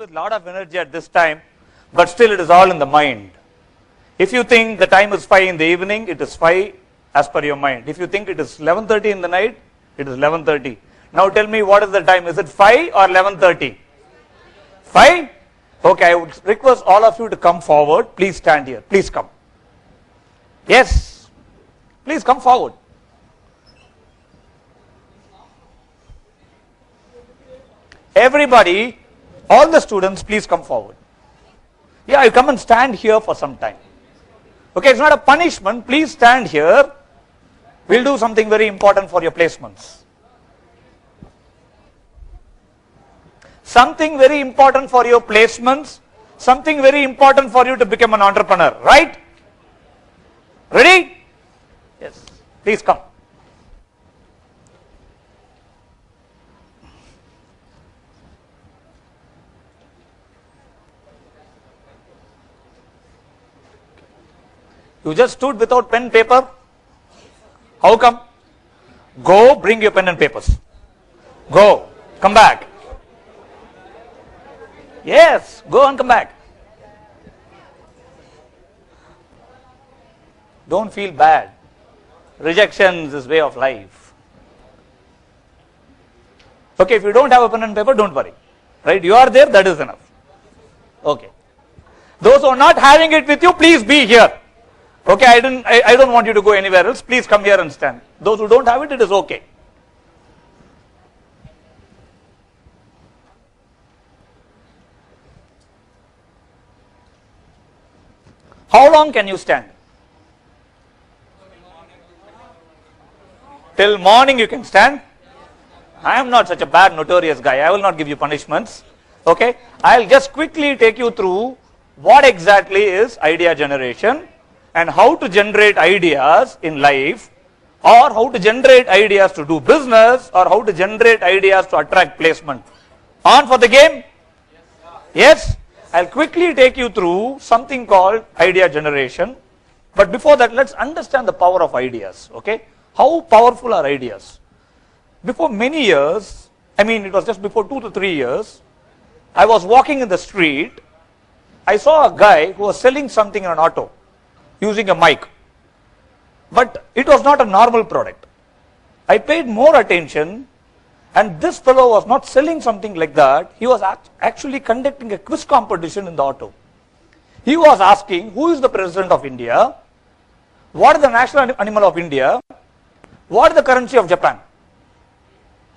with a lot of energy at this time, but still it is all in the mind. If you think the time is 5 in the evening, it is 5 as per your mind. If you think it is 11:30 in the night, it is 11:30. Now tell me, what is the time? Is it 5 or 11:30? 5? Okay, I would request all of you to come forward. Please stand here. Please come. Yes. Please come forward. Everybody, all the students, please come forward. Yeah, you come and stand here for some time. Okay, it's not a punishment. Please stand here. We'll do something very important for your placements. Something very important for your placements. Something very important for you to become an entrepreneur. Right? Ready? Yes. Please come. You just stood without pen, paper? How come? Go, bring your pen and papers. Go, come back. Yes, go and come back. Don't feel bad. Rejection is way of life. Okay, if you don't have a pen and paper, don't worry. Right, you are there, that is enough. Okay. Those who are not having it with you, please be here. Okay, I don't want you to go anywhere else. Please come here and stand. Those who don't have it, it is okay. How long can you stand? Till morning you can stand? I am not such a bad, notorious guy. I will not give you punishments. Okay, I'll just quickly take you through what exactly is idea generation, and how to generate ideas in life, or how to generate ideas to do business, or how to generate ideas to attract placement. On for the game? Yes? I'll quickly take you through something called idea generation. But before that, let's understand the power of ideas. Okay? How powerful are ideas? Before many years, I mean it was just before 2 to 3 years, I was walking in the street. I saw a guy who was selling something in an auto, using a mic. But it was not a normal product. I paid more attention, and this fellow was not selling something like that. He was actually conducting a quiz competition in the auto. He was asking, who is the President of India? What is the national animal of India? What is the currency of Japan?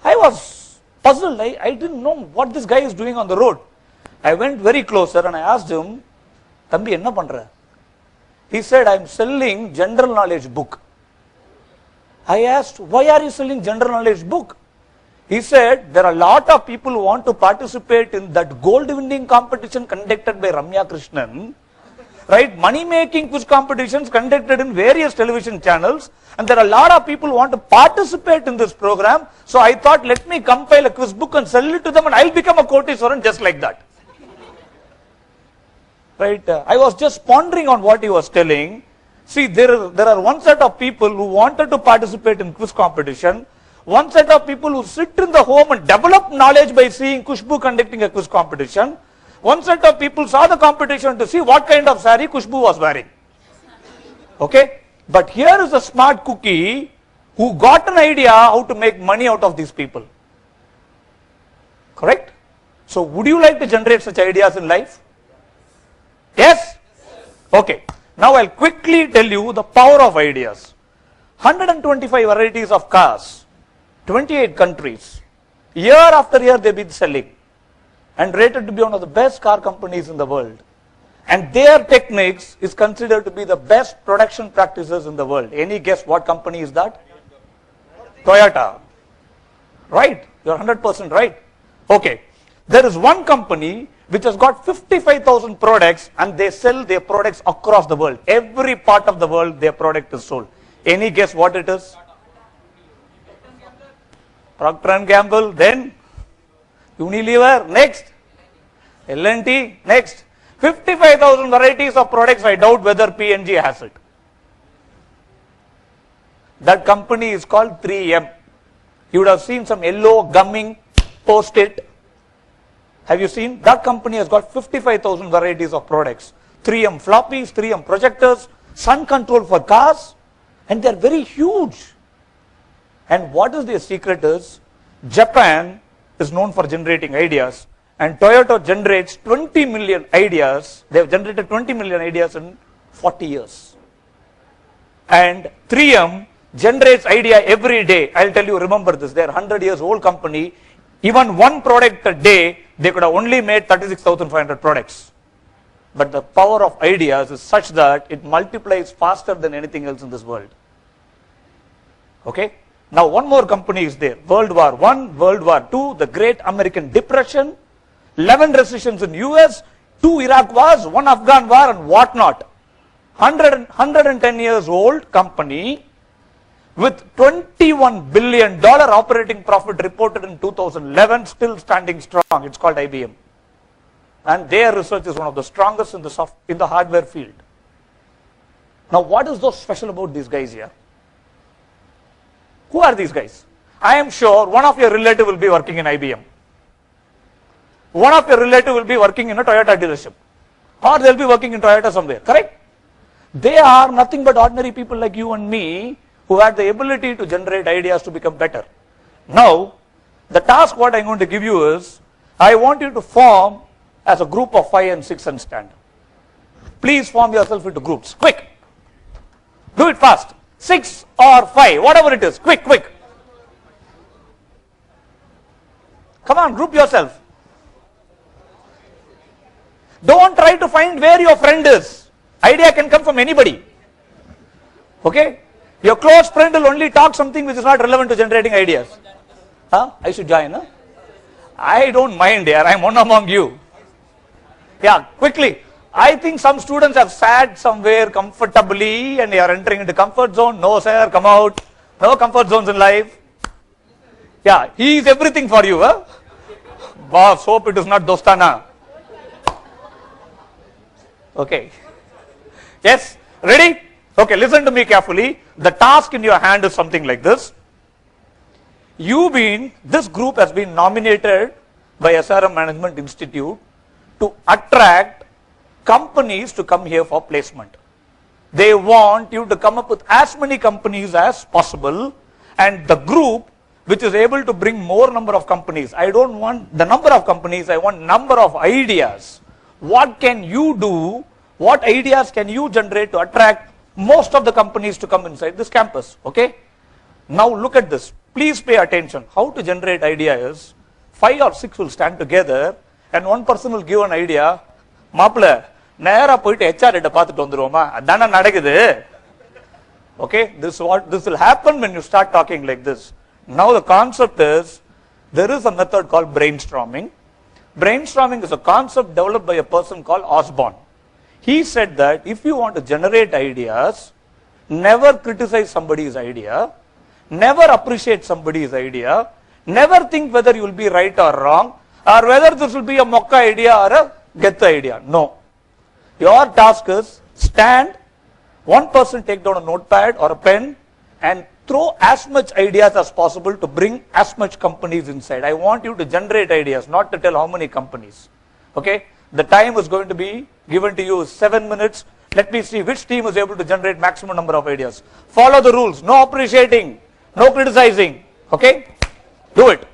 I was puzzled. I didn't know what this guy is doing on the road. I went very closer and I asked him, Thambi, enna pandra? He said, I am selling general knowledge book. I asked, why are you selling general knowledge book? He said, there are a lot of people who want to participate in that gold winning competition conducted by Ramya Krishnan. Right? Money making quiz competitions conducted in various television channels. And there are a lot of people who want to participate in this program. So I thought, let me compile a quiz book and sell it to them and I'll become a Koteswaran just like that. Right? I was just pondering on what he was telling. See, there are one set of people who wanted to participate in quiz competition, one set of people who sit in the home and develop knowledge by seeing Kushbu conducting a quiz competition, one set of people saw the competition to see what kind of saree Kushbu was wearing. Okay? But here is a smart cookie who got an idea how to make money out of these people. Correct? So, would you like to generate such ideas in life? Yes? Okay. Now I'll quickly tell you the power of ideas. 125 varieties of cars, 28 countries. Year after year they've been selling and rated to be one of the best car companies in the world. And their techniques is considered to be the best production practices in the world. Any guess what company is that? Toyota. Right? You're 100% right. Okay. There is one company which has got 55,000 products and they sell their products across the world. Every part of the world their product is sold. Any guess what it is? Procter & Gamble, then Unilever, next L&T, next 55,000 varieties of products. I doubt whether P&G has it. That company is called 3M. You would have seen some yellow gumming post-it. Have you seen? That company has got 55,000 varieties of products. 3M floppies, 3M projectors, sun control for cars, and they're very huge. And what is their secret is, Japan is known for generating ideas, and Toyota generates 20 million ideas. They have generated 20 million ideas in 40 years. And 3M generates idea every day. I'll tell you, remember this, they're 100 years old company. Even one product a day, they could have only made 36,500 products. But the power of ideas is such that it multiplies faster than anything else in this world. Okay? Now one more company is there. World War I, World War II, the Great American Depression, 11 recessions in US, 2 Iraq wars, 1 Afghan war, and whatnot. 110 years old company with $21 billion operating profit reported in 2011, still standing strong. It's called IBM. And their research is one of the strongest in the hardware field. Now what is so special about these guys here? Who are these guys? I am sure one of your relative will be working in IBM. One of your relative will be working in a Toyota dealership. Or they'll be working in Toyota somewhere, correct? They are nothing but ordinary people like you and me who had the ability to generate ideas to become better. Now, the task what I'm going to give you is, I want you to form as a group of 5 and 6 and stand. Please form yourself into groups. Quick. Do it fast. 6 or 5, whatever it is. Quick, quick. Come on, group yourself. Don't try to find where your friend is. Idea can come from anybody. Okay? Your close friend will only talk something which is not relevant to generating ideas. Huh? I should join, huh? I don't mind here. I'm one among you. Yeah, quickly. I think some students have sat somewhere comfortably and they are entering into comfort zone. No, sir, come out. No comfort zones in life. Yeah, he is everything for you. Huh? Boss, hope it is not Dostana. Okay. Yes, ready? Okay, listen to me carefully. The task in your hand is something like this. This group has been nominated by SRM Management Institute to attract companies to come here for placement. They want you to come up with as many companies as possible, and the group which is able to bring more number of companies. I don't want the number of companies, I want number of ideas. What can you do? What ideas can you generate to attract most of the companies to come inside this campus? Okay? Now look at this. Please pay attention. How to generate idea is 5 or 6 will stand together and one person will give an idea. Maapla, நேரா போயிட்டு HR கிட்ட பார்த்துட்டு வந்துருவோமா? அதானே நடக்குது. Okay, this will happen when you start talking like this. Now the concept is, there is a method called brainstorming. Brainstorming is a concept developed by a person called Osborne. He said that if you want to generate ideas, never criticize somebody's idea, never appreciate somebody's idea, never think whether you will be right or wrong, or whether this will be a mokka idea or a get idea. No. Your task is stand, one person take down a notepad or a pen and throw as much ideas as possible to bring as much companies inside. I want you to generate ideas, not to tell how many companies. Okay? The time is going to be given to you 7 minutes. Let me see which team is able to generate maximum number of ideas. Follow the rules. No appreciating, no criticizing. Okay? Do it.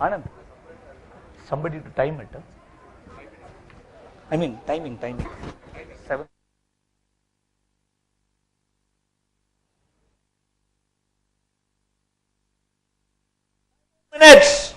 Anand, somebody to time it. I mean, timing. 7 minutes.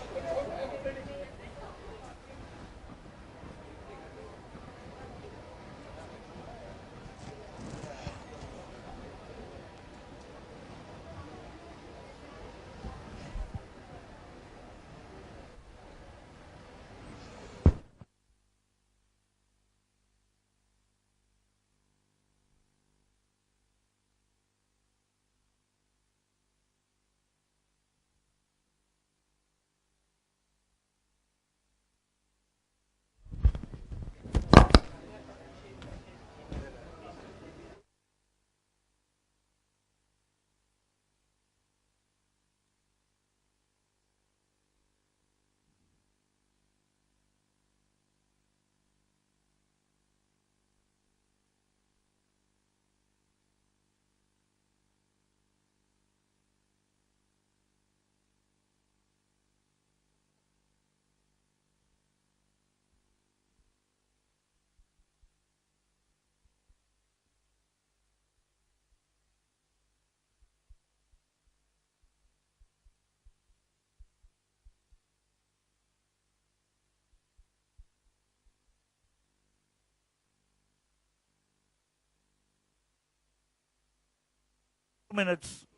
Minutes.